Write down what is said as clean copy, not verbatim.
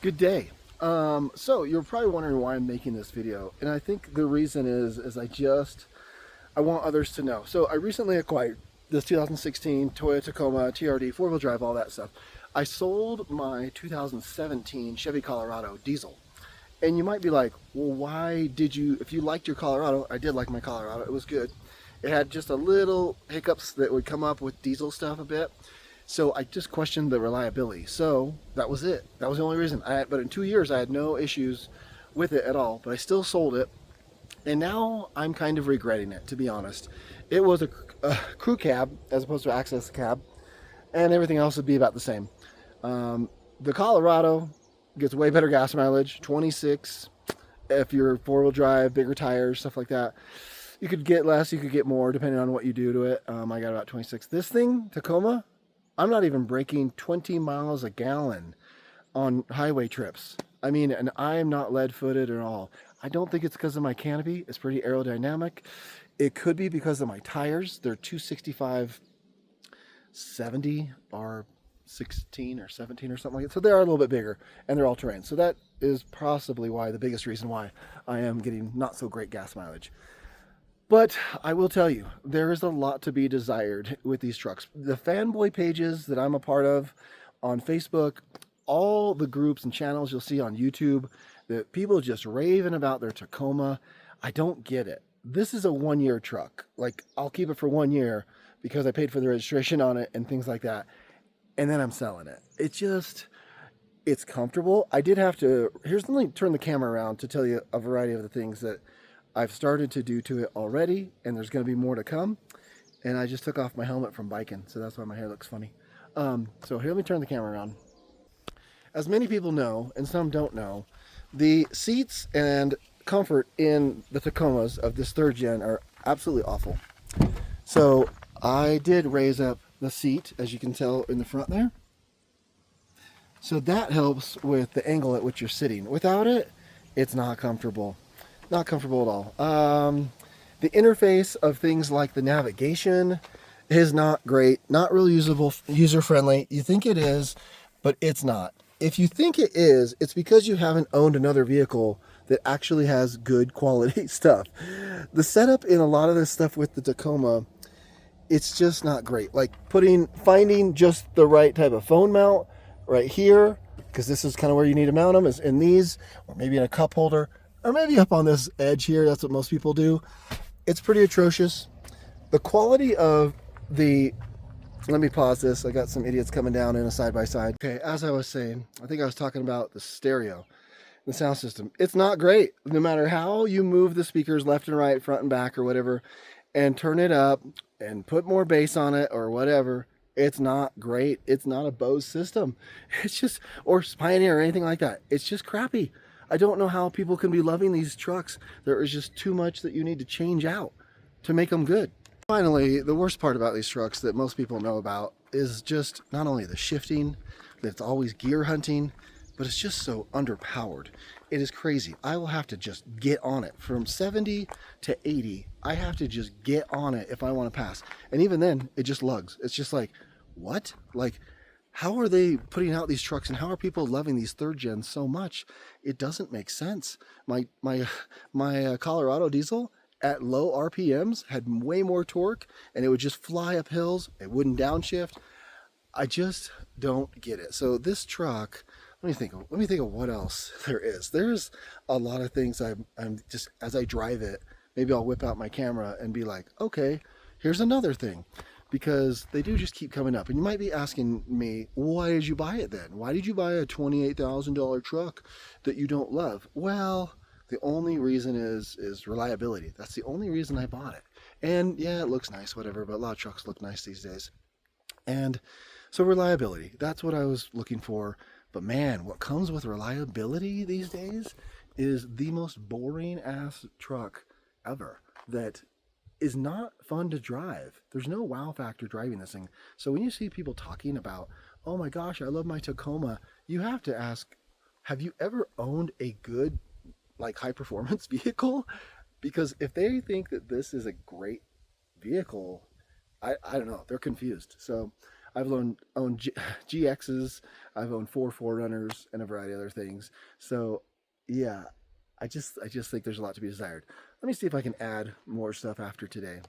Good day. So you're probably wondering why I'm making this video, and I think the reason is I want others to know. So I recently acquired this 2016 Toyota Tacoma TRD, four-wheel drive, all that stuff. I sold my 2017 Chevy Colorado diesel, and you might be like, well, why did you? If you liked your Colorado, I did like my Colorado. It was good. It had just a little hiccups that would come up with diesel stuff a bit. So I just questioned the reliability. So that was it. That was the only reason. But in 2 years, I had no issues with it at all. But I still sold it. And now I'm kind of regretting it, to be honest. It was a crew cab as opposed to access cab. And everything else would be about the same. The Colorado gets way better gas mileage, 26. If you're four-wheel drive, bigger tires, stuff like that. You could get less, you could get more, depending on what you do to it. I got about 26. This thing, Tacoma, I'm not even breaking 20 miles a gallon on highway trips. I mean, and I'm not lead-footed at all. I don't think it's because of my canopy. It's pretty aerodynamic. It could be because of my tires. They're 265 70 or 16 or 17 or something like that. So they are a little bit bigger, and they're all terrain. So that is possibly why, the biggest reason why I am getting not so great gas mileage. But I will tell you, there is a lot to be desired with these trucks. The fanboy pages that I'm a part of on Facebook, all the groups and channels you'll see on YouTube, that people just raving about their Tacoma. I don't get it. This is a 1 year truck. Like, I'll keep it for 1 year because I paid for the registration on it and things like that. And then I'm selling it. It's comfortable. I did have to, let me turn the camera around to tell you a variety of the things that I've started to do to it already, and there's going to be more to come. And I just took off my helmet from biking, so that's why my hair looks funny. So here, let me turn the camera around. As many people know, and some don't know, the seats and comfort in the Tacomas of this third gen are absolutely awful. So I did raise up the seat, as you can tell in the front there. So that helps with the angle at which you're sitting. Without it, it's not comfortable. Not comfortable at all. The interface of things like the navigation is not great, not really usable, user-friendly. You think it is, but it's not. If you think it is, it's because you haven't owned another vehicle that actually has good quality stuff. The setup in a lot of this stuff with the Tacoma, it's just not great. Like finding just the right type of phone mount right here, because this is kind of where you need to mount them, is in these, or maybe in a cup holder, or maybe up on this edge here. That's what most people do. It's pretty atrocious. The quality of let me pause this. I got some idiots coming down in a side-by-side. Okay, as I was saying, I think I was talking about the stereo, the sound system. It's not great. No matter how you move the speakers left and right, front and back, or whatever, and turn it up and put more bass on it or whatever, it's not great. It's not a Bose system. It's just, or Pioneer or anything like that. It's just crappy. I don't know how people can be loving these trucks. There is just too much that you need to change out to make them good. Finally, the worst part about these trucks that most people know about is just not only the shifting, that it's always gear hunting, but it's just so underpowered. It is crazy. I will have to just get on it. From 70 to 80, I have to just get on it if I want to pass. And even then, it just lugs. It's just like, what? Like, how are they putting out these trucks, and how are people loving these third gens so much? It doesn't make sense. My Colorado diesel at low RPMs had way more torque, and it would just fly up hills. It wouldn't downshift. I just don't get it. So this truck, let me think of what else there is. There's a lot of things I'm just, as I drive it, maybe I'll whip out my camera and be like, okay, here's another thing. Because they do just keep coming up. And you might be asking me, why did you buy it then? Why did you buy a $28,000 truck that you don't love? Well, the only reason is reliability. That's the only reason I bought it. And yeah, it looks nice, whatever, but a lot of trucks look nice these days. And so reliability, that's what I was looking for. But man, what comes with reliability these days is the most boring ass truck ever that is not fun to drive. There's no wow factor driving this thing. So when you see people talking about, oh my gosh, I love my Tacoma, you have to ask, have you ever owned a good, like, high performance vehicle? Because if they think that this is a great vehicle, I don't know, they're confused. So I've owned GXs, I've owned 4 4Runners, and a variety of other things. So yeah, I just think there's a lot to be desired. Let me see if I can add more stuff after today.